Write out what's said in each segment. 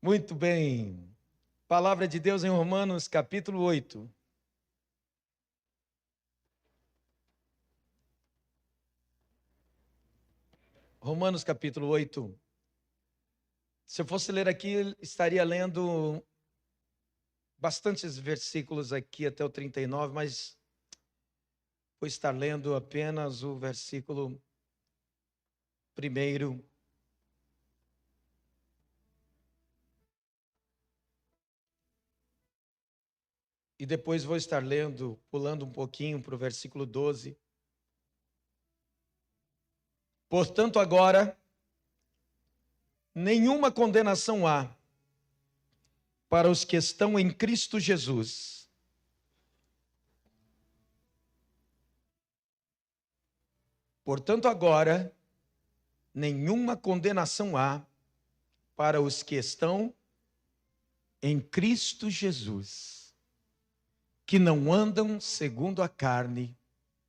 Muito bem. Palavra de Deus em Romanos, capítulo 8. Romanos, capítulo 8. Se eu fosse ler aqui, estaria lendo bastantes versículos aqui até o 39, mas vou estar lendo apenas o versículo 1. E depois vou estar lendo, pulando um pouquinho para o versículo 12. Portanto, agora, nenhuma condenação há para os que estão em Cristo Jesus. Portanto, agora, nenhuma condenação há para os que estão em Cristo Jesus, que não andam segundo a carne,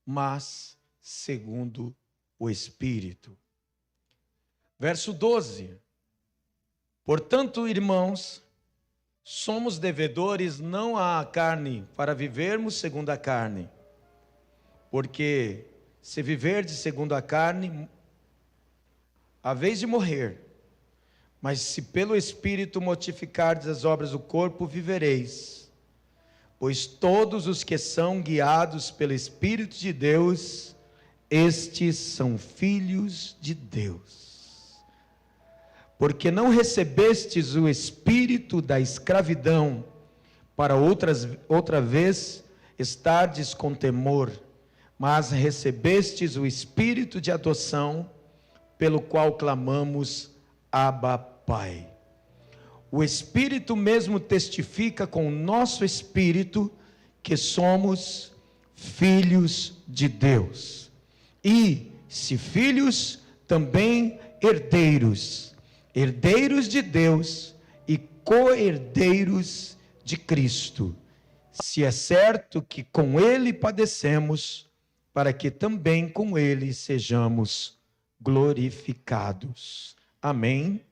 mas segundo o Espírito. Verso 12. Portanto, irmãos, somos devedores não à carne, para vivermos segundo a carne. Porque se viverdes segundo a carne, haveis de morrer. Mas se pelo Espírito mortificardes as obras do corpo, vivereis. Pois todos os que são guiados pelo Espírito de Deus, estes são filhos de Deus. Porque não recebestes o espírito da escravidão, para outra vez estardes com temor, mas recebestes o espírito de adoção, pelo qual clamamos, Abba, Pai. O Espírito mesmo testifica com o nosso espírito que somos filhos de Deus. E, se filhos, também herdeiros, herdeiros de Deus e co-herdeiros de Cristo, se é certo que com Ele padecemos, para que também com Ele sejamos glorificados. Amém?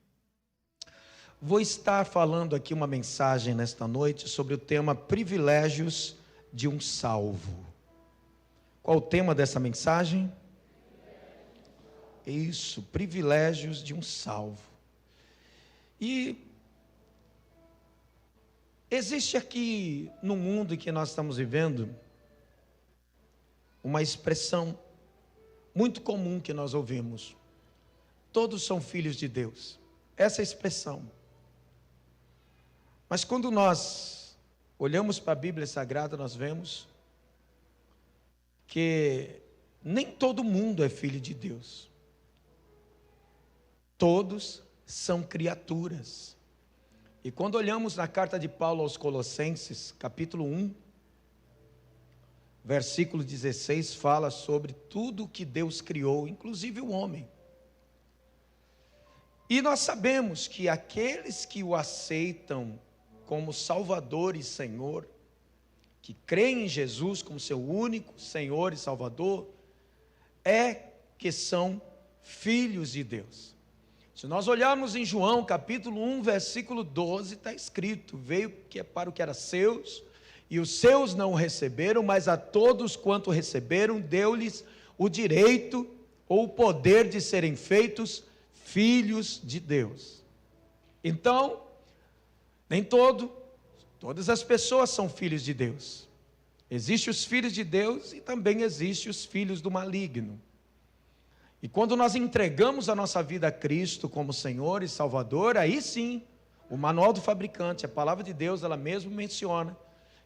Vou estar falando aqui uma mensagem nesta noite sobre o tema privilégios de um salvo. Qual o tema dessa mensagem? Isso, privilégios de um salvo. E existe aqui no mundo em que nós estamos vivendo uma expressão muito comum que nós ouvimos: todos são filhos de Deus. Essa expressão. Mas quando nós olhamos para a Bíblia Sagrada, nós vemos que nem todo mundo é filho de Deus. Todos são criaturas. E quando olhamos na carta de Paulo aos Colossenses, capítulo 1, versículo 16, fala sobre tudo que Deus criou, inclusive o homem. E nós sabemos que aqueles que o aceitam como Salvador e Senhor, que creem em Jesus como seu único Senhor e Salvador, que são filhos de Deus. Se nós olharmos em João capítulo 1, versículo 12, está escrito: veio para o que era seus, e os seus não o receberam, mas a todos quanto receberam, deu-lhes o direito ou o poder de serem feitos filhos de Deus. Então, nem todas as pessoas são filhos de Deus. Existem os filhos de Deus e também existem os filhos do maligno. E quando nós entregamos a nossa vida a Cristo como Senhor e Salvador, aí sim, o manual do fabricante, a palavra de Deus, ela mesmo menciona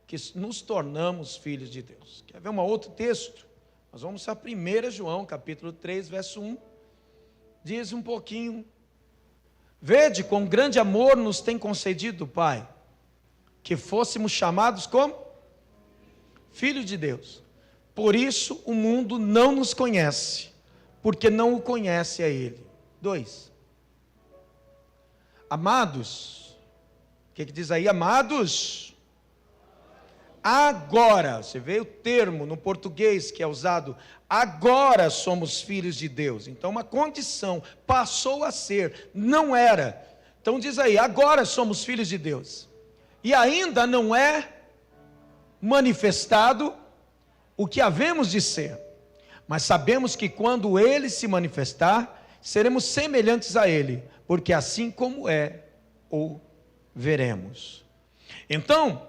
que nos tornamos filhos de Deus. Quer ver um outro texto? Nós vamos a 1 João, capítulo 3, verso 1. Diz um pouquinho: vede quão grande amor nos tem concedido o Pai, que fôssemos chamados como filhos de Deus. Por isso o mundo não nos conhece, porque não o conhece a Ele. 2. Amados, o que diz aí? Amados, agora, você vê o termo no português que é usado, agora somos filhos de Deus. Então uma condição passou a ser, não era. Então diz aí, agora somos filhos de Deus. E ainda não é manifestado o que havemos de ser. Mas sabemos que quando Ele se manifestar, seremos semelhantes a Ele, porque assim como é, o veremos. Então,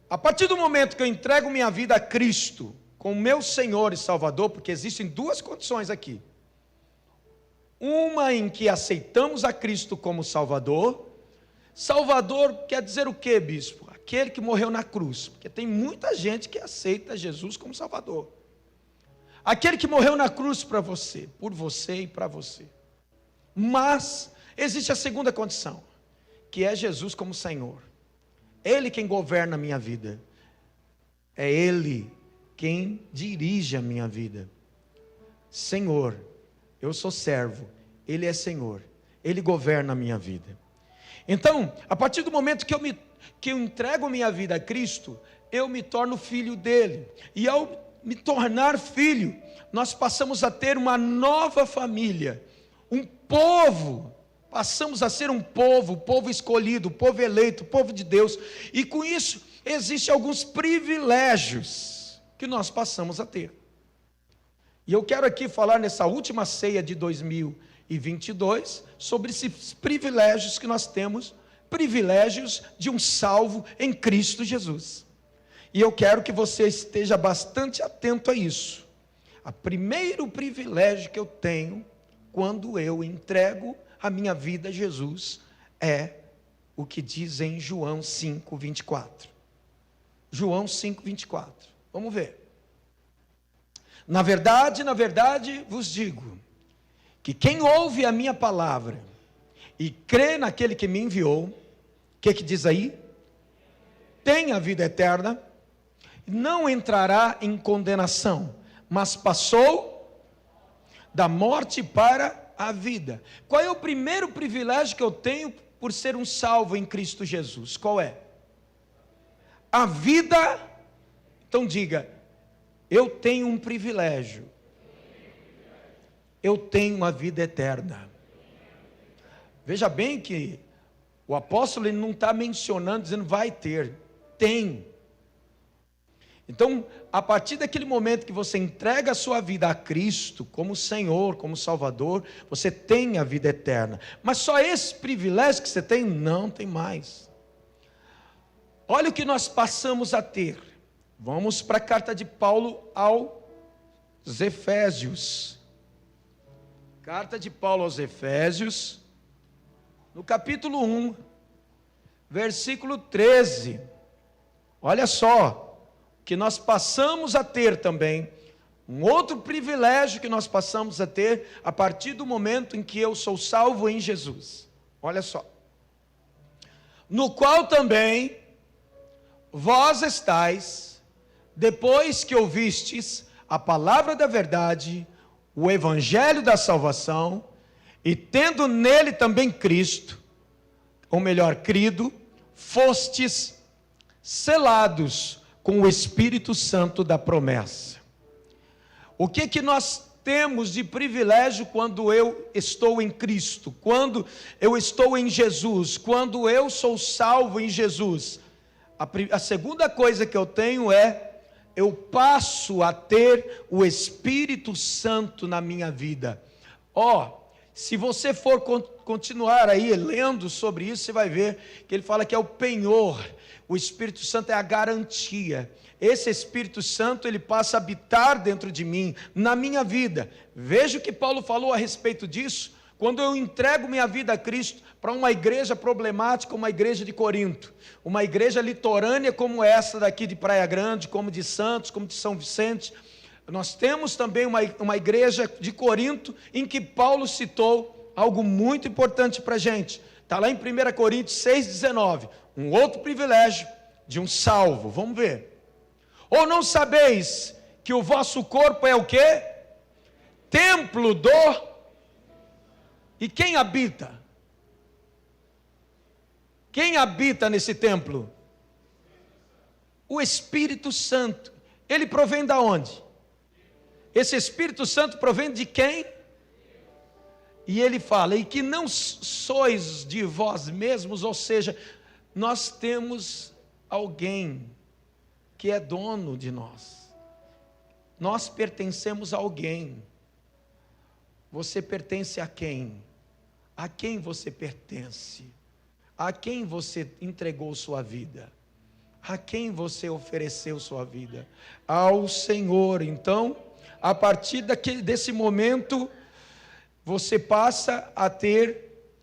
a partir do momento que eu entrego minha vida a Cristo, como meu Senhor e Salvador, porque existem duas condições aqui. Uma em que aceitamos a Cristo como Salvador. Salvador quer dizer o quê, bispo? Aquele que morreu na cruz, porque tem muita gente que aceita Jesus como Salvador. Aquele que morreu na cruz para você, por você e para você. Mas existe a segunda condição, que é Jesus como Senhor. Ele quem governa a minha vida. É Ele quem dirige a minha vida. Senhor, eu sou servo, Ele é Senhor, Ele governa a minha vida. Então, a partir do momento que eu entrego minha vida a Cristo, eu me torno filho dele. E ao me tornar filho, nós passamos a ter uma nova família, um povo. Passamos a ser um povo escolhido, povo eleito, povo de Deus. E com isso, existem alguns privilégios que nós passamos a ter. E eu quero aqui falar nessa última ceia de 2022, sobre esses privilégios que nós temos, privilégios de um salvo em Cristo Jesus. E eu quero que você esteja bastante atento a isso. O primeiro privilégio que eu tenho, quando eu entrego a minha vida a Jesus, é o que diz em João 5:24. João 5:24. Vamos ver. Na verdade, vos digo, que quem ouve a minha palavra e crê naquele que me enviou, o que diz aí? Tem a vida eterna, não entrará em condenação, mas passou da morte para a vida. Qual é o primeiro privilégio que eu tenho por ser um salvo em Cristo Jesus? Qual é? A vida. Então diga, eu tenho um privilégio. Eu tenho a vida eterna. Veja bem que o apóstolo ele não está mencionando, dizendo vai ter, tem. Então, a partir daquele momento que você entrega a sua vida a Cristo, como Senhor, como Salvador, você tem a vida eterna. Mas só esse privilégio que você tem, não tem mais. Olha o que nós passamos a ter. Vamos para a carta de Paulo aos Efésios. Carta de Paulo aos Efésios, no capítulo 1, versículo 13. Olha só, que nós passamos a ter também, um outro privilégio que nós passamos a ter, a partir do momento em que eu sou salvo em Jesus. Olha só. No qual também, vós estáis, depois que ouvistes a palavra da verdade, o evangelho da salvação, e tendo nele também Cristo, ou melhor, crido, fostes selados com o Espírito Santo da promessa. O que nós temos de privilégio quando eu estou em Cristo, quando eu estou em Jesus, quando eu sou salvo em Jesus? A segunda coisa que eu tenho é, eu passo a ter o Espírito Santo na minha vida. Se você for continuar aí lendo sobre isso, você vai ver que ele fala que é o penhor. O Espírito Santo é a garantia. Esse Espírito Santo, ele passa a habitar dentro de mim, na minha vida. Veja o que Paulo falou a respeito disso, quando eu entrego minha vida a Cristo para uma igreja problemática, uma igreja de Corinto, uma igreja litorânea como essa daqui de Praia Grande, como de Santos, como de São Vicente. Nós temos também uma igreja de Corinto, em que Paulo citou algo muito importante para a gente. Está lá em 1 Coríntios 6,19. Um outro privilégio de um salvo. Vamos ver. Ou não sabeis que o vosso corpo é o quê? Templo do... E quem habita? Quem habita nesse templo? O Espírito Santo. Ele provém de onde? Esse Espírito Santo provém de quem? E ele fala: e que não sois de vós mesmos, ou seja, nós temos alguém que é dono de nós. Nós pertencemos a alguém. Você pertence a quem? A quem você pertence? A quem você entregou sua vida? A quem você ofereceu sua vida? Ao Senhor. Então, a partir desse momento, você passa a ter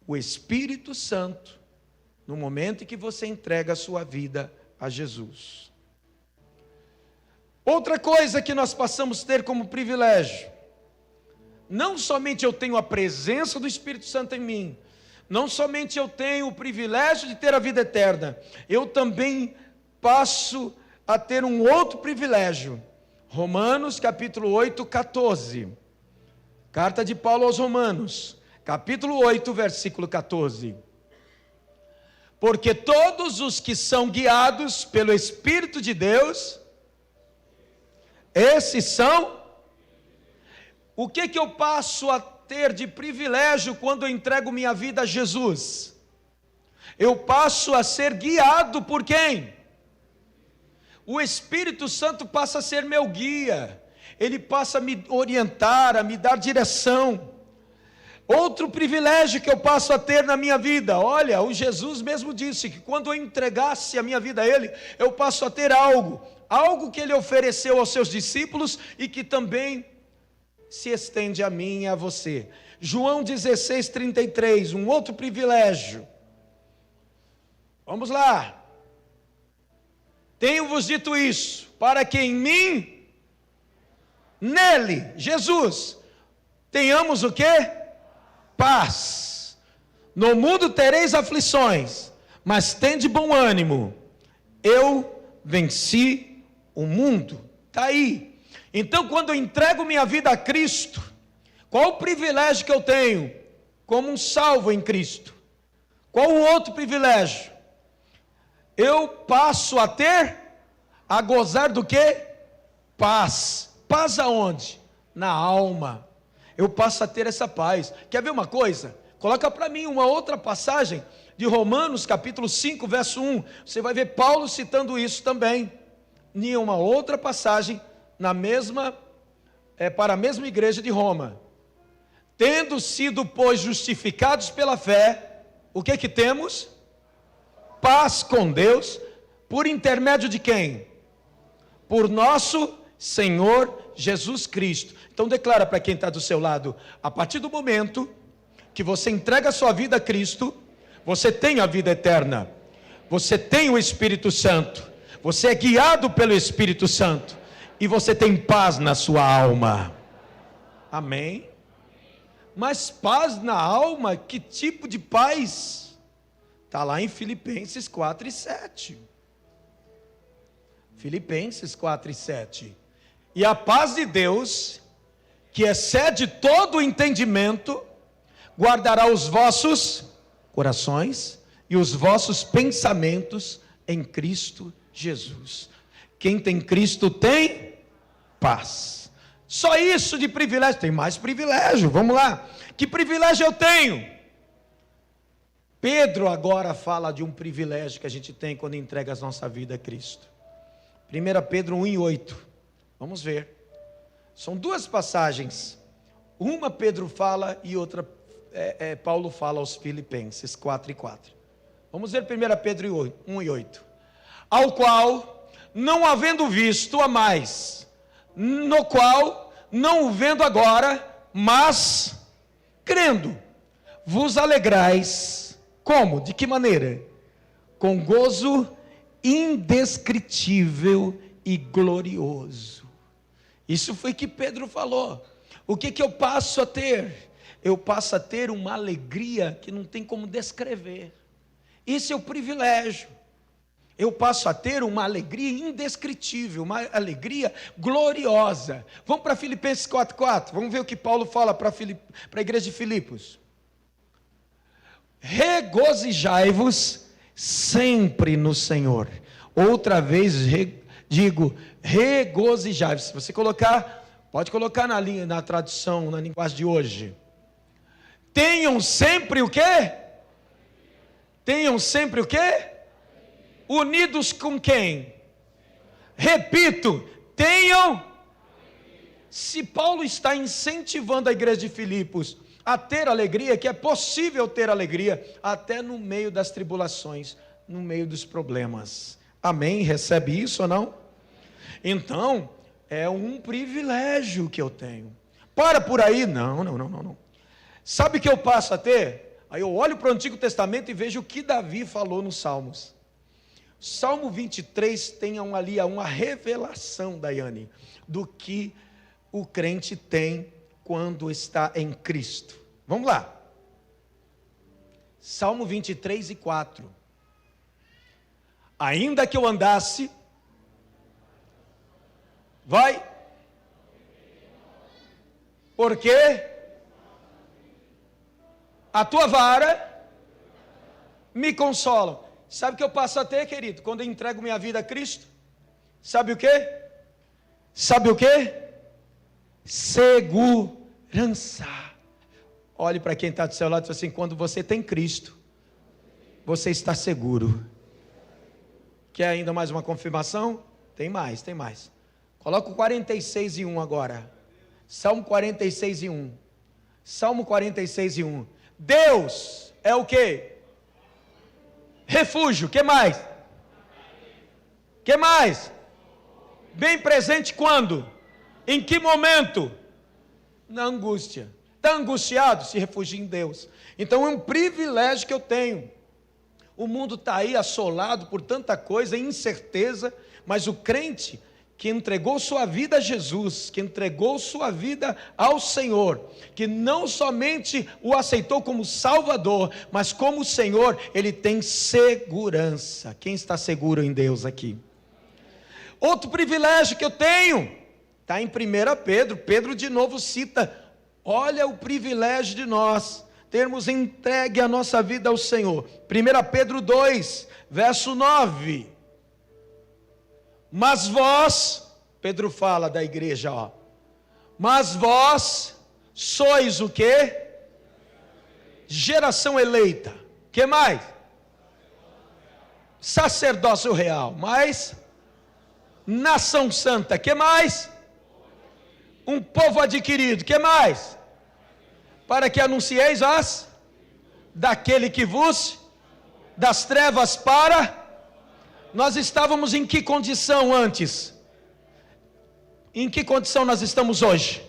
o Espírito Santo, no momento em que você entrega a sua vida a Jesus. Outra coisa que nós passamos a ter como privilégio: não somente eu tenho a presença do Espírito Santo em mim, não somente eu tenho o privilégio de ter a vida eterna, eu também passo a ter um outro privilégio. Romanos capítulo 8, 14. Carta de Paulo aos Romanos, capítulo 8, versículo 14. Porque todos os que são guiados pelo Espírito de Deus, esses são... O que eu passo a ter de privilégio quando eu entrego minha vida a Jesus? Eu passo a ser guiado por quem? O Espírito Santo passa a ser meu guia. Ele passa a me orientar, a me dar direção. Outro privilégio que eu passo a ter na minha vida: olha, o Jesus mesmo disse que quando eu entregasse a minha vida a Ele, eu passo a ter algo que Ele ofereceu aos seus discípulos e que também se estende a mim e a você. João 16, 33, um outro privilégio. Vamos lá. Tenho-vos dito isso, para que em mim, nele, Jesus, tenhamos o quê? Paz. No mundo tereis aflições, mas tende bom ânimo. Eu venci o mundo. Está aí. Então, quando eu entrego minha vida a Cristo, qual o privilégio que eu tenho? Como um salvo em Cristo. Qual o outro privilégio? Eu passo a gozar do quê? Paz. Paz aonde? Na alma. Eu passo a ter essa paz. Quer ver uma coisa? Coloca para mim uma outra passagem de Romanos capítulo 5, verso 1. Você vai ver Paulo citando isso também. Em uma outra passagem, para a mesma igreja de Roma. Tendo sido, pois, justificados pela fé, o que temos? Paz com Deus, por intermédio de quem? Por nosso Senhor Jesus Cristo. Então declara para quem está do seu lado: a partir do momento que você entrega a sua vida a Cristo, você tem a vida eterna, você tem o Espírito Santo, você é guiado pelo Espírito Santo, e você tem paz na sua alma. Amém? Mas paz na alma, que tipo de paz? Está lá em Filipenses 4 e 7. Filipenses 4 e 7. E a paz de Deus, que excede todo o entendimento, guardará os vossos corações e os vossos pensamentos em Cristo Jesus. Quem tem Cristo tem paz. Só isso de privilégio. Tem mais privilégio, vamos lá. Que privilégio eu tenho? Pedro agora fala de um privilégio que a gente tem quando entrega a nossa vida a Cristo. 1 Pedro 1 e 8. Vamos ver. São duas passagens. Uma Pedro fala e outra Paulo fala aos Filipenses 4 e 4. Vamos ver 1 Pedro 1 e 8. Ao qual, não havendo visto, amais, no qual, não o vendo agora, mas crendo, vos alegrais. Como? De que maneira? Com gozo indescritível e glorioso. Isso foi que Pedro falou. O que eu passo a ter? Eu passo a ter uma alegria que não tem como descrever. Isso é o privilégio. Eu passo a ter uma alegria indescritível, uma alegria gloriosa. Vamos para Filipenses 4:4. Vamos ver o que Paulo fala para a igreja de Filipos. Regozijai-vos sempre no Senhor. Outra vez digo, regozijai-vos. Se você colocar, pode colocar na tradução, na linguagem de hoje. Tenham sempre o quê? Tenham sempre o quê? Unidos com quem? Repito, tenham. Se Paulo está incentivando a igreja de Filipos a ter alegria, que é possível ter alegria até no meio das tribulações, no meio dos problemas. Amém? Recebe isso ou não? Então, é um privilégio que eu tenho. Para por aí, não. Sabe o que eu passo a ter? Aí eu olho para o Antigo Testamento e vejo o que Davi falou nos Salmos. Salmo 23 tem ali uma revelação, Daiane, do que o crente tem quando está em Cristo. Vamos lá. Salmo 23 e 4. Ainda que eu andasse, vai, porque a tua vara me consola. Sabe o que eu passo a ter, querido, quando eu entrego minha vida a Cristo? Sabe o quê? Sabe o quê? Segurança. Olhe para quem está do seu lado e diz assim: quando você tem Cristo, você está seguro. Quer ainda mais uma confirmação? Tem mais. Coloca o 46 e 1 agora. Salmo 46 e 1. Salmo 46 e 1. Deus é o quê? Refúgio. Que mais? Que mais? Bem presente quando? Em que momento? Na angústia. Está angustiado? Se refugie em Deus. Então é um privilégio que eu tenho. O mundo está aí assolado por tanta coisa, incerteza, mas o crente que entregou sua vida a Jesus, que entregou sua vida ao Senhor, que não somente o aceitou como Salvador, mas como Senhor, ele tem segurança. Quem está seguro em Deus aqui? Outro privilégio que eu tenho, está em 1 Pedro, Pedro de novo cita, olha o privilégio de nós termos entregue a nossa vida ao Senhor. 1 Pedro 2, verso 9. Mas vós, Pedro fala da igreja, mas vós sois o quê? Geração eleita. Que mais? Sacerdócio real. Mais? Nação santa. Que mais? Um povo adquirido. Que mais? Para que anuncieis as daquele que vos das trevas para. Nós estávamos em que condição antes? Em que condição nós estamos hoje?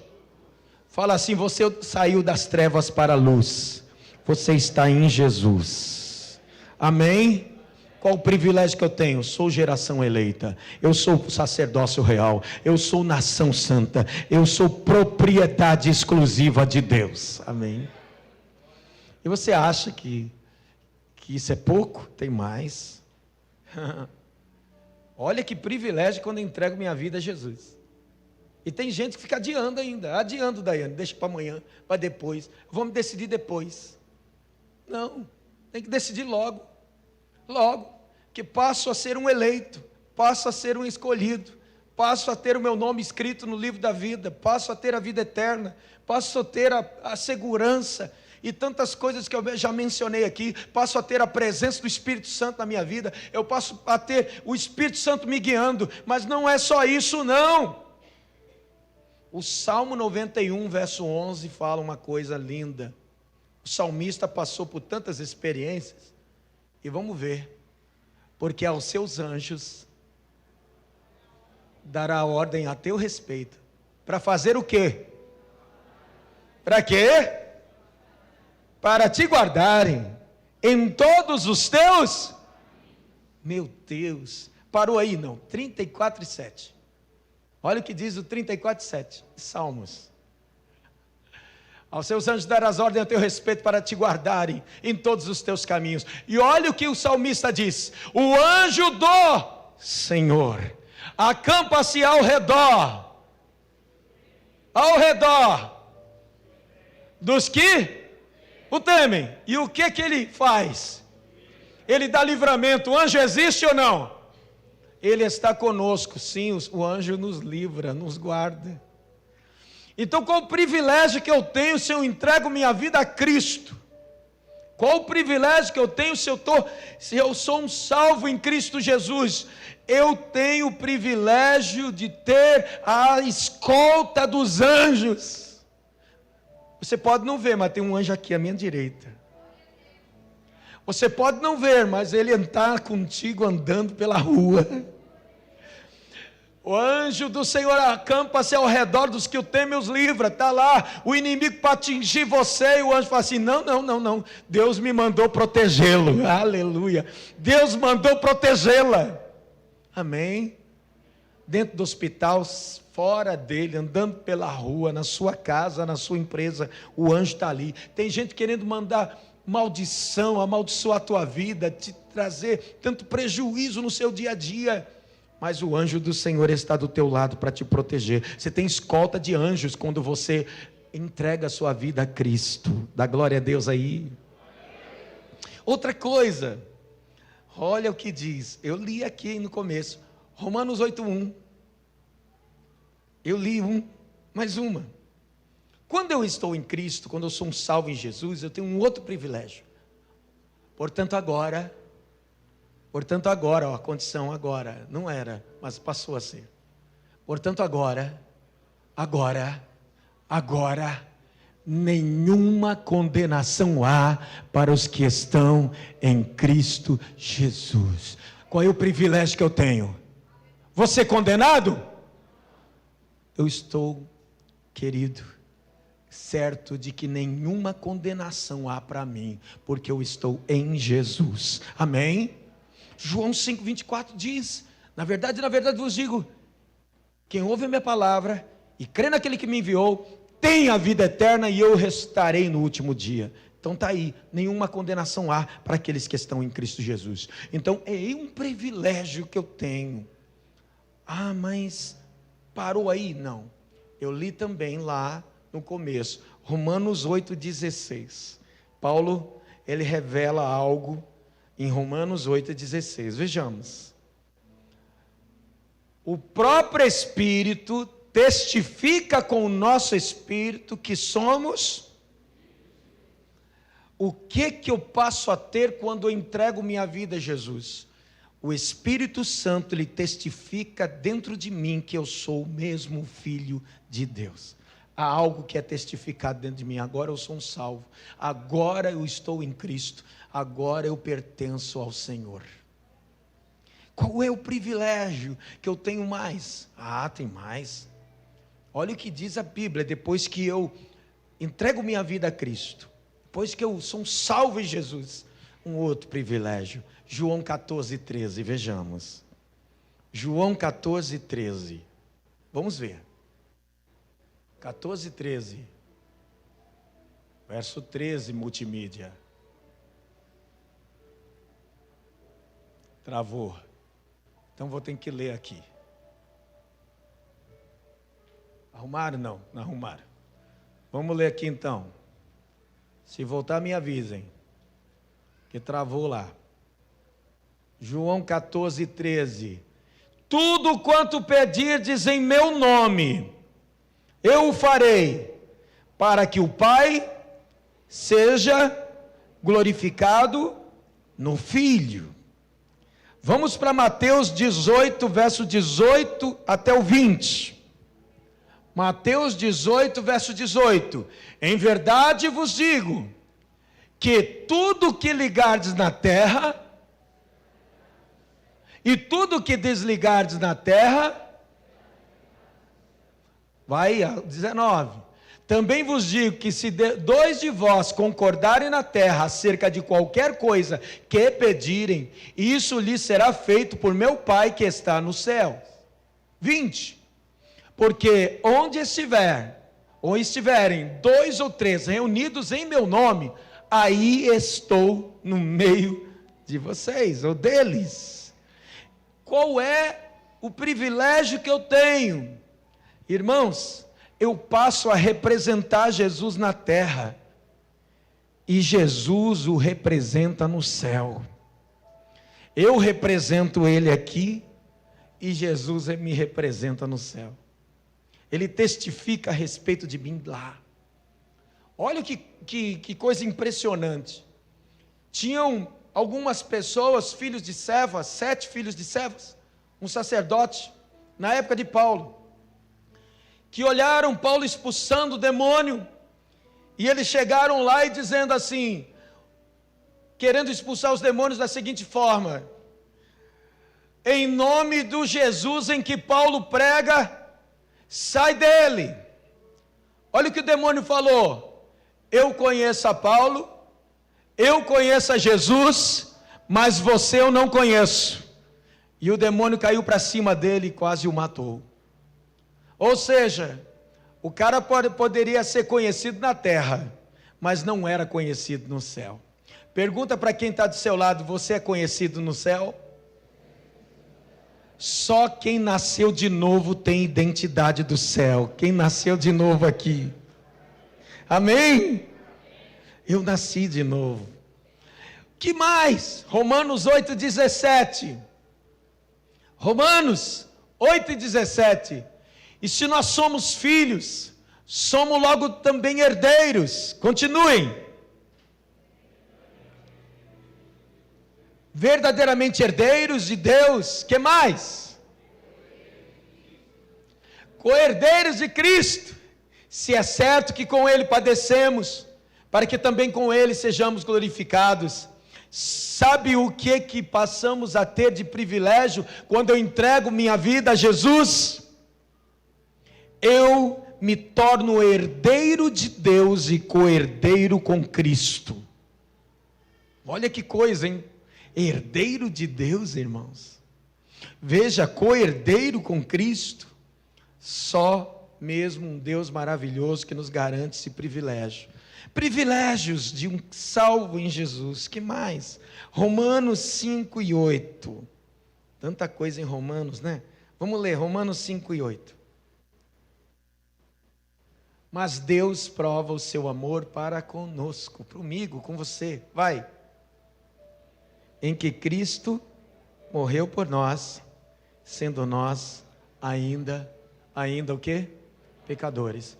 Fala assim: você saiu das trevas para a luz. Você está em Jesus. Amém? Qual o privilégio que eu tenho? Sou geração eleita. Eu sou sacerdócio real. Eu sou nação santa. Eu sou propriedade exclusiva de Deus. Amém? E você acha que isso é pouco? Tem mais. Olha que privilégio quando eu entrego minha vida a Jesus. E tem gente que fica adiando, Daiane, deixa para amanhã, para depois, vamos decidir depois. Não, tem que decidir logo, que passo a ser um eleito, passo a ser um escolhido, passo a ter o meu nome escrito no livro da vida, passo a ter a vida eterna, passo a ter a segurança, e tantas coisas que eu já mencionei aqui, passo a ter a presença do Espírito Santo na minha vida, eu passo a ter o Espírito Santo me guiando, mas não é só isso não. O Salmo 91, verso 11, fala uma coisa linda. O salmista passou por tantas experiências, e vamos ver, porque aos seus anjos dará ordem a teu respeito, para fazer o quê? Para quê? Para te guardarem em todos os teus. Meu Deus, parou aí não, 34 e 7. Olha o que diz o 34 e 7, Salmos. Aos seus anjos darás ordem a teu respeito para te guardarem em todos os teus caminhos. E olha o que o salmista diz: o anjo do Senhor acampa-se ao redor dos que o temem. E o que ele faz? Ele dá livramento. O anjo existe ou não? Ele está conosco. Sim, o anjo nos livra, nos guarda. Então qual o privilégio que eu tenho se eu entrego minha vida a Cristo? Qual o privilégio que eu tenho se eu sou um salvo em Cristo Jesus? Eu tenho o privilégio de ter a escolta dos anjos. Você pode não ver, mas tem um anjo aqui à minha direita. Você pode não ver, mas ele está contigo andando pela rua. O anjo do Senhor acampa-se ao redor dos que o temem os livra. Está lá o inimigo para atingir você. E o anjo fala assim: não, Deus me mandou protegê-lo. Aleluia. Deus mandou protegê-la. Amém. Dentro do hospital, fora dele, andando pela rua, na sua casa, na sua empresa, o anjo está ali. Tem gente querendo mandar maldição, amaldiçoar a tua vida, te trazer tanto prejuízo no seu dia a dia. Mas o anjo do Senhor está do teu lado para te proteger. Você tem escolta de anjos quando você entrega a sua vida a Cristo. Dá glória a Deus aí. Outra coisa, olha o que diz. Eu li aqui no começo, Romanos 8:1. Eu li mais uma. Quando eu estou em Cristo, quando eu sou um salvo em Jesus, eu tenho um outro privilégio. Portanto agora, ó, a condição agora, não era, mas passou a ser. Portanto agora, nenhuma condenação há para os que estão em Cristo Jesus. Qual é o privilégio que eu tenho? Você condenado? Eu estou, querido, certo de que nenhuma condenação há para mim, porque eu estou em Jesus. Amém? João 5:24 diz: na verdade vos digo, quem ouve a minha palavra e crê naquele que me enviou, tem a vida eterna, e eu restarei no último dia. Então está aí, nenhuma condenação há para aqueles que estão em Cristo Jesus. Então é um privilégio que eu tenho. Ah, mas parou aí? Não, eu li também lá no começo, Romanos 8:16. Paulo, ele revela algo em Romanos 8:16, vejamos. O próprio Espírito testifica com o nosso Espírito que somos. O que eu passo a ter quando eu entrego minha vida a Jesus? O Espírito Santo, ele testifica dentro de mim que eu sou o mesmo filho de Deus. Há algo que é testificado dentro de mim. Agora eu sou um salvo, agora eu estou em Cristo, agora eu pertenço ao Senhor. Qual é o privilégio que eu tenho mais? Ah, tem mais. Olha o que diz a Bíblia, depois que eu entrego minha vida a Cristo, depois que eu sou um salvo em Jesus, um outro privilégio. João 14:13, vejamos. João 14:13. Vamos ver. 14:13. Verso 13, multimídia. Travou. Então vou ter que ler aqui. Arrumaram? Não arrumaram. Vamos ler aqui então. Se voltar me avisem, que travou lá. João 14:13. Tudo quanto pedirdes em meu nome, eu o farei, para que o Pai seja glorificado no Filho. Vamos para Mateus 18, verso 18 até o 20. Mateus 18, verso 18. Em verdade vos digo, que tudo que ligardes na terra, e tudo que desligardes na terra, vai a 19. Também vos digo que se dois de vós concordarem na terra acerca de qualquer coisa que pedirem, isso lhes será feito por meu Pai que está no céu. 20. Porque onde estiverem 2 ou 3 reunidos em meu nome, aí estou no meio de vocês, ou deles. Qual é o privilégio que eu tenho? Irmãos, eu passo a representar Jesus na terra, e Jesus o representa no céu. Eu represento Ele aqui, e Jesus me representa no céu. ele testifica a respeito de mim lá. Olha que coisa impressionante. Tinham algumas pessoas, filhos de Cefas, 7 filhos de Cefas, um sacerdote, na época de Paulo, que olharam Paulo expulsando o demônio, e eles chegaram lá e dizendo assim, querendo expulsar os demônios da seguinte forma: em nome do Jesus em que Paulo prega, sai dele. Olha o que o demônio falou: eu conheço a Paulo, eu conheço a Jesus, mas você eu não conheço. E o demônio caiu para cima dele e quase o matou. Ou seja, o cara poderia ser conhecido na terra, mas não era conhecido no céu. Pergunta para quem está do seu lado: você é conhecido no céu? Só quem nasceu de novo tem identidade do céu. Quem nasceu de novo aqui? Amém? Eu nasci de novo. Que mais? Romanos 8,17. Romanos 8,17. E se nós somos filhos, somos logo também herdeiros. Continuem. Verdadeiramente herdeiros de Deus. Que mais? Co-herdeiros de Cristo. Se é certo que com Ele padecemos, para que também com Ele sejamos glorificados. Sabe o que passamos a ter de privilégio quando eu entrego minha vida a Jesus? Eu me torno herdeiro de Deus e co-herdeiro com Cristo. Olha que coisa, hein? Herdeiro de Deus, irmãos. Veja, co-herdeiro com Cristo. Só mesmo um Deus maravilhoso que nos garante esse privilégio. Privilégios de um salvo em Jesus. Que mais? Romanos 5 e 8. Tanta coisa em Romanos, né? Vamos ler Romanos 5 e 8. Mas Deus prova o seu amor para conosco, comigo, com você. Vai. Em que Cristo morreu por nós, sendo nós ainda o quê? Pecadores.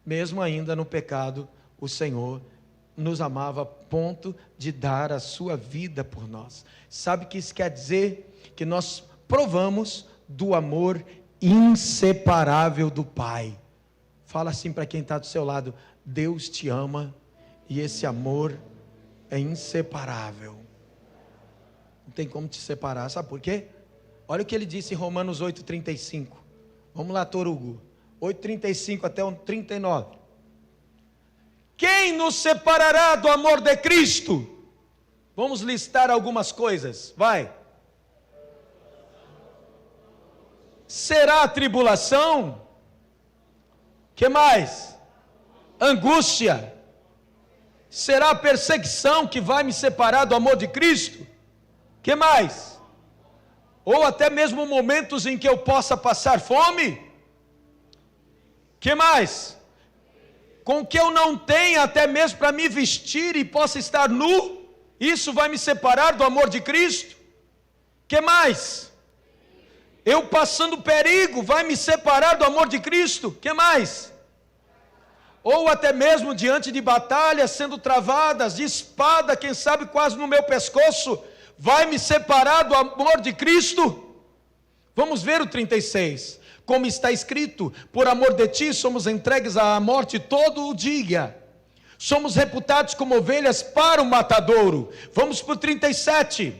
Mesmo ainda no pecado, o Senhor nos amava a ponto de dar a sua vida por nós. Sabe o que isso quer dizer? Que nós provamos do amor inseparável do Pai. Fala assim para quem está do seu lado: Deus te ama e esse amor é inseparável. Não tem como te separar, sabe por quê? Olha o que ele disse em Romanos 8,35. Vamos lá, Torugo. 8,35 até 39. Quem nos separará do amor de Cristo? Vamos listar algumas coisas, vai. Será a tribulação? Que mais? Angústia. Será a perseguição que vai me separar do amor de Cristo? Que mais? Ou até mesmo momentos em que eu possa passar fome? Que mais? Com que eu não tenha até mesmo para me vestir e possa estar nu? Isso vai me separar do amor de Cristo? Que mais? Eu passando perigo vai me separar do amor de Cristo? Que mais? Ou até mesmo diante de batalhas sendo travadas, de espada, quem sabe quase no meu pescoço, vai me separar do amor de Cristo? Vamos ver o 36. Como está escrito: por amor de ti somos entregues à morte todo o dia. Somos reputados como ovelhas para o matadouro. Vamos para o 37.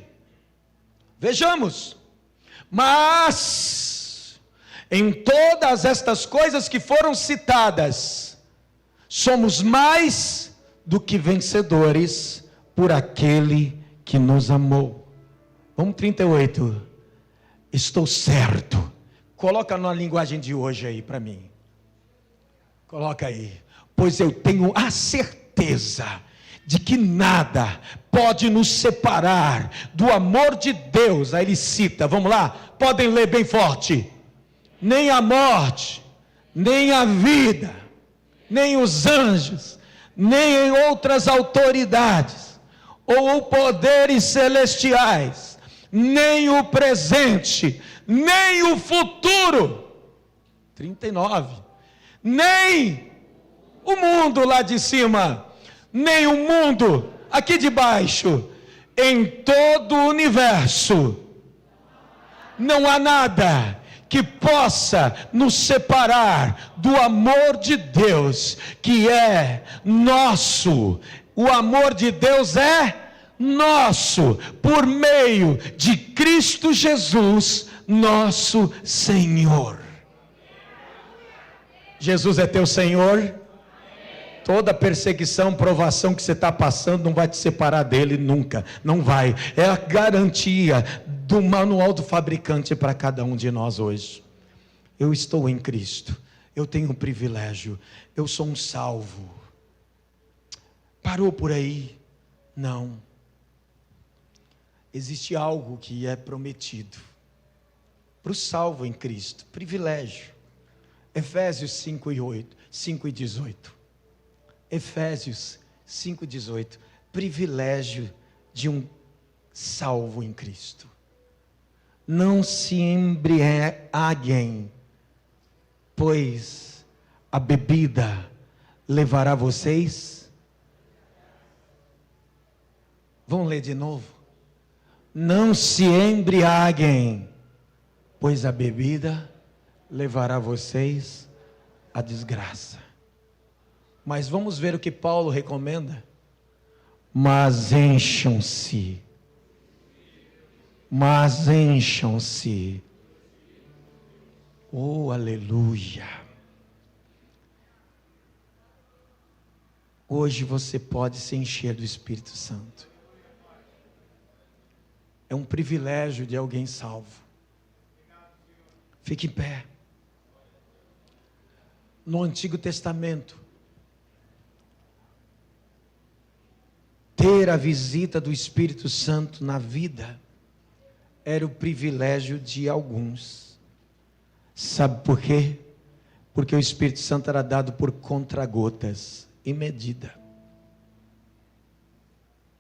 Vejamos. Mas em todas estas coisas que foram citadas, somos mais do que vencedores por aquele que nos amou. Vamos 38. Estou certo. Coloca na linguagem de hoje aí para mim. Coloca aí. Pois eu tenho a certeza de que nada pode nos separar do amor de Deus. Aí ele cita, vamos lá, podem ler bem forte: nem a morte, nem a vida, nem os anjos, nem outras autoridades, ou poderes celestiais, nem o presente, nem o futuro. 39. Nem o mundo lá de cima, nem o mundo aqui de baixo, em todo o universo, não há nada que possa nos separar do amor de Deus, que é nosso. O amor de Deus é nosso, por meio de Cristo Jesus, nosso Senhor. Jesus é teu Senhor? Toda perseguição, provação que você está passando não vai te separar dele nunca, não vai. É a garantia do manual do fabricante para cada um de nós hoje. Eu estou em Cristo, eu tenho um privilégio, eu sou um salvo. Parou por aí? Não. Existe algo que é prometido para o salvo em Cristo, privilégio. Efésios 5 e 18. Efésios 5,18, privilégio de um salvo em Cristo. Não se embriaguem, pois a bebida levará vocês. Vamos ler de novo? Não se embriaguem, pois a bebida levará vocês à desgraça. Mas vamos ver o que Paulo recomenda. Mas encham-se. Mas encham-se. Oh, aleluia. Hoje você pode se encher do Espírito Santo. É um privilégio de alguém salvo. Fique em pé. No Antigo Testamento, ter a visita do Espírito Santo na vida era o privilégio de alguns. Sabe por quê? Porque o Espírito Santo era dado por contra-gotas e medida.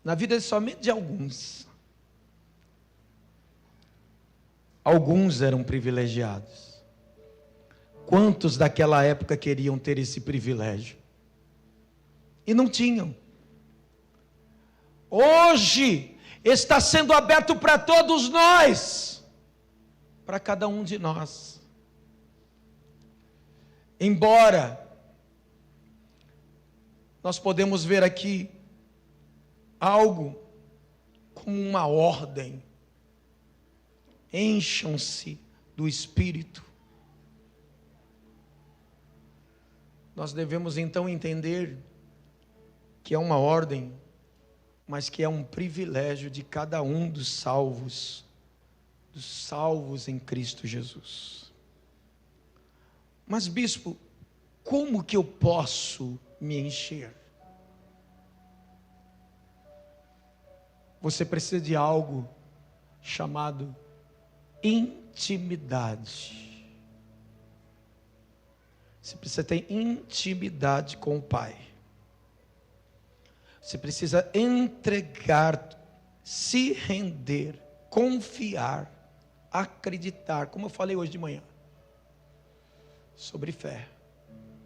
Na vida somente de alguns. Alguns eram privilegiados. Quantos daquela época queriam ter esse privilégio? E não tinham. Hoje está sendo aberto para todos nós, para cada um de nós. Embora nós podemos ver aqui algo como uma ordem, encham-se do Espírito. Nós devemos então entender que é uma ordem, mas que é um privilégio de cada um dos salvos em Cristo Jesus. Mas bispo, como que eu posso me encher? Você precisa de algo chamado intimidade. Você precisa ter intimidade com o Pai. Você precisa entregar, se render, confiar, acreditar, como eu falei hoje de manhã, sobre fé.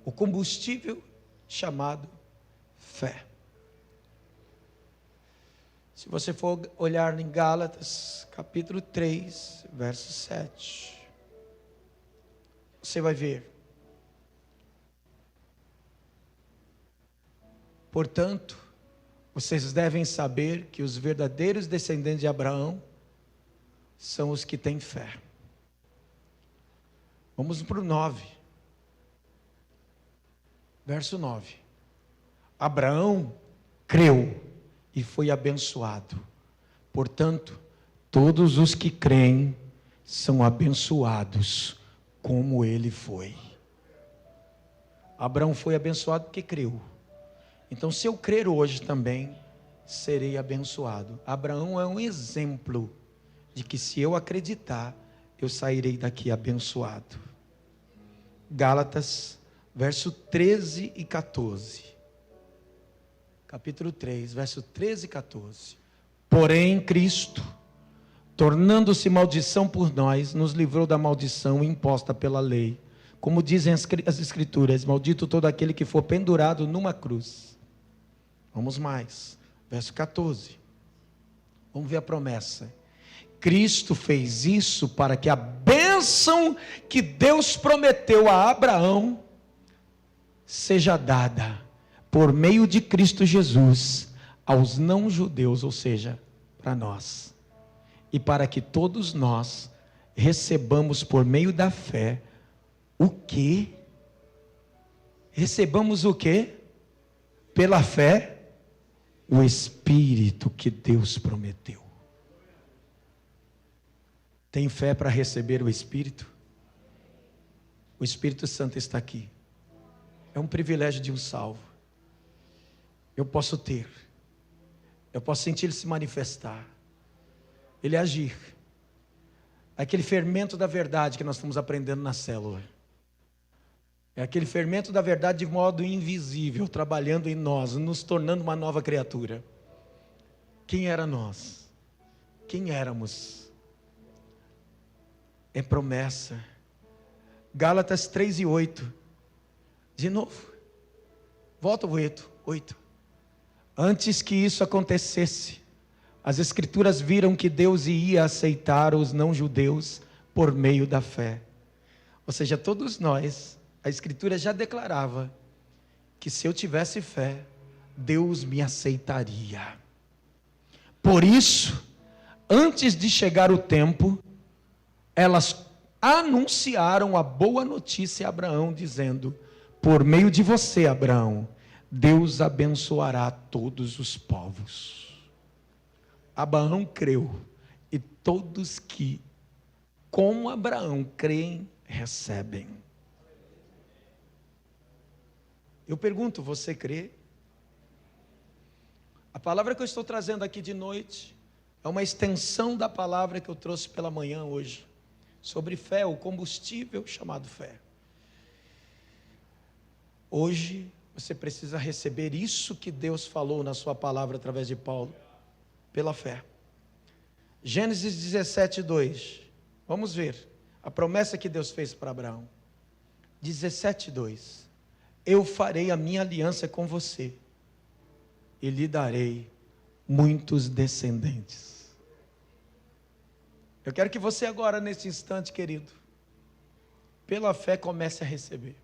O combustível chamado fé. Se você for olhar em Gálatas, capítulo 3, verso 7, você vai ver. Portanto, vocês devem saber que os verdadeiros descendentes de Abraão são os que têm fé. Vamos para o 9. Verso 9. Abraão creu e foi abençoado. Portanto, todos os que creem são abençoados como ele foi. Abraão foi abençoado porque creu. Então, se eu crer hoje também, serei abençoado. Abraão é um exemplo de que se eu acreditar, eu sairei daqui abençoado. Gálatas, verso 13 e 14. Capítulo 3, verso 13 e 14. Porém, Cristo, tornando-se maldição por nós, nos livrou da maldição imposta pela lei, Como dizem as Escrituras: maldito todo aquele que for pendurado numa cruz. Vamos mais, verso 14. Vamos ver a promessa. Cristo fez isso para que a bênção que Deus prometeu a Abraão seja dada por meio de Cristo Jesus aos não-judeus, ou seja, para nós. E para que todos nós recebamos por meio da fé o quê? Recebamos o quê? Pela fé, o Espírito que Deus prometeu. Tem fé para receber o Espírito? O Espírito Santo está aqui. É um privilégio de um salvo. Eu posso ter. Eu posso sentir Ele se manifestar. Ele agir. Aquele fermento da verdade que nós fomos aprendendo na célula. É aquele fermento da verdade de modo invisível, trabalhando em nós, nos tornando uma nova criatura. Quem era nós? Quem éramos? É promessa. Gálatas 3:8. De novo. Volta o 8. Antes que isso acontecesse, as Escrituras viram que Deus ia aceitar os não-judeus por meio da fé. Ou seja, todos nós, a Escritura já declarava que se eu tivesse fé, Deus me aceitaria. Por isso, antes de chegar o tempo, elas anunciaram a boa notícia a Abraão, dizendo: por meio de você, Abraão, Deus abençoará todos os povos. Abraão creu, e todos que, como Abraão, creem, recebem. Eu pergunto, você crê? A palavra que eu estou trazendo aqui de noite é uma extensão da palavra que eu trouxe pela manhã hoje, sobre fé, o combustível chamado fé. Hoje você precisa receber isso que Deus falou na sua palavra através de Paulo, pela fé. Gênesis 17:2. Vamos ver a promessa que Deus fez para Abraão. 17:2. Eu farei a minha aliança com você e lhe darei muitos descendentes. Eu quero que você agora, nesse instante, querido, pela fé comece a receber.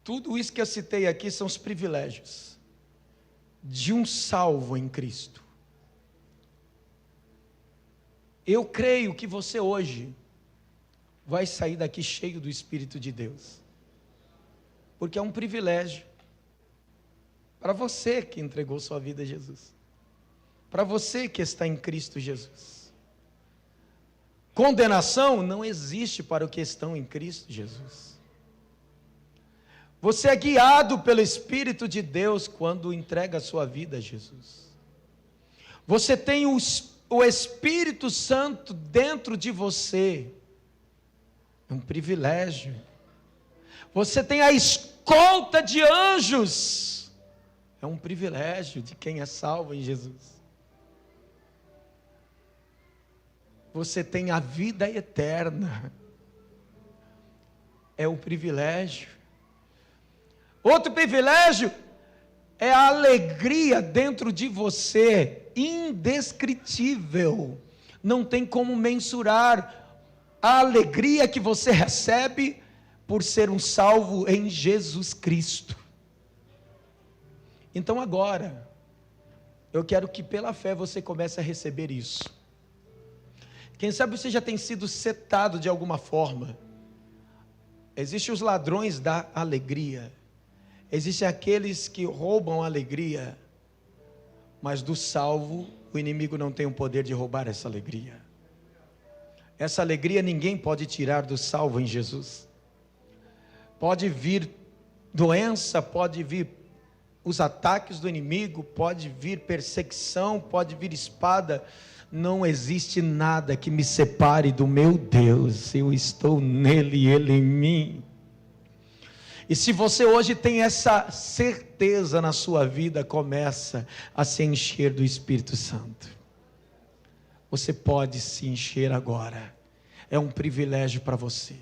Tudo isso que eu citei aqui são os privilégios de um salvo em Cristo. Eu creio que você hoje vai sair daqui cheio do Espírito de Deus, porque é um privilégio para você que entregou sua vida a Jesus, para você que está em Cristo Jesus. Condenação não existe para os que estão em Cristo Jesus. Você é guiado pelo Espírito de Deus quando entrega a sua vida a Jesus. Você tem o Espírito Santo dentro de você. É um privilégio. Você tem a escolta de anjos. É um privilégio de quem é salvo em Jesus. Você tem a vida eterna. É um privilégio. Outro privilégio é a alegria dentro de você, indescritível. Não tem como mensurar a alegria que você recebe por ser um salvo em Jesus Cristo. Então agora, eu quero que pela fé você comece a receber isso. Quem sabe você já tem sido setado de alguma forma. Existem os ladrões da alegria. Existem aqueles que roubam a alegria, mas do salvo, o inimigo não tem o poder de roubar essa alegria. Essa alegria ninguém pode tirar do salvo em Jesus. Pode vir doença, pode vir os ataques do inimigo, pode vir perseguição, pode vir espada. Não existe nada que me separe do meu Deus. Eu estou nele e ele em mim. E se você hoje tem essa certeza na sua vida, começa a se encher do Espírito Santo. Você pode se encher agora. é um privilégio para você.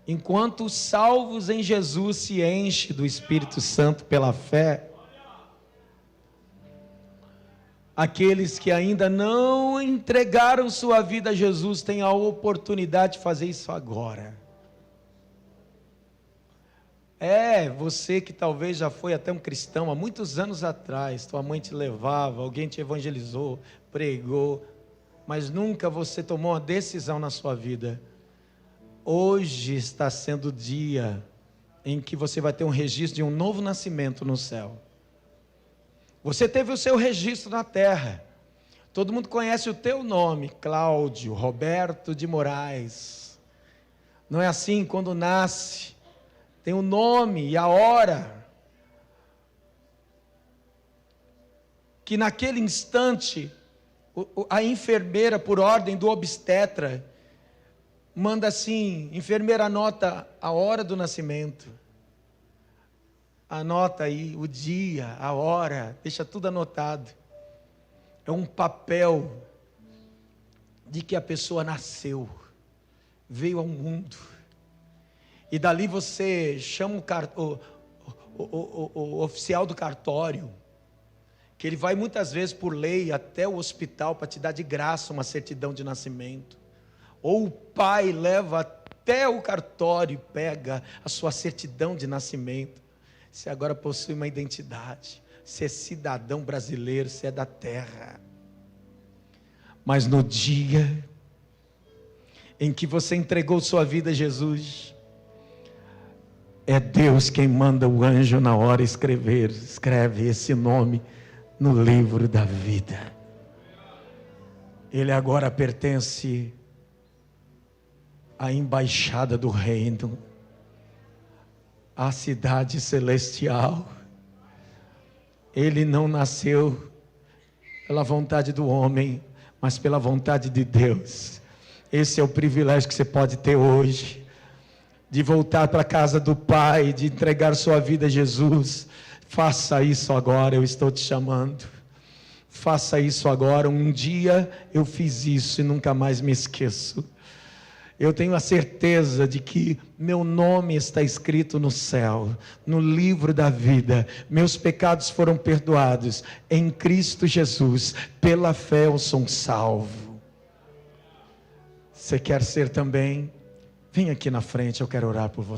Enquanto os salvos em Jesus se enchem do Espírito Santo pela fé, aqueles que ainda não entregaram sua vida a Jesus têm a oportunidade de fazer isso agora. Você que talvez já foi até um cristão há muitos anos atrás, tua mãe te levava, alguém te evangelizou, pregou, mas nunca você tomou uma decisão na sua vida. Hoje está sendo o dia em que você vai ter um registro de um novo nascimento no céu. Você teve o seu registro na terra. Todo mundo conhece o teu nome, Cláudio Roberto de Moraes. Não é assim? Quando nasce, tem o nome e a hora. Que naquele instante, a enfermeira, por ordem do obstetra, manda assim: enfermeira, anota a hora do nascimento. Anota aí o dia, a hora, deixa tudo anotado. É um papel de que a pessoa nasceu, veio ao mundo. E dali você chama o oficial do cartório, que ele vai muitas vezes por lei até o hospital para te dar de graça uma certidão de nascimento. Ou o pai leva até o cartório e pega a sua certidão de nascimento. Você agora possui uma identidade. Você é cidadão brasileiro, você é da terra. Mas no dia em que você entregou sua vida a Jesus, é Deus quem manda o anjo na hora escreve esse nome no livro da vida. Ele agora pertence à embaixada do reino, à cidade celestial. Ele não nasceu pela vontade do homem, mas pela vontade de Deus. Esse é o privilégio que você pode ter hoje, de voltar para a casa do Pai, de entregar sua vida a Jesus. Faça isso agora, eu estou te chamando. Faça isso agora. Um dia eu fiz isso e nunca mais me esqueço. Eu tenho a certeza de que meu nome está escrito no céu, no livro da vida. Meus pecados foram perdoados em Cristo Jesus. Pela fé eu sou salvo. Você quer ser também? Vem aqui na frente, eu quero orar por você.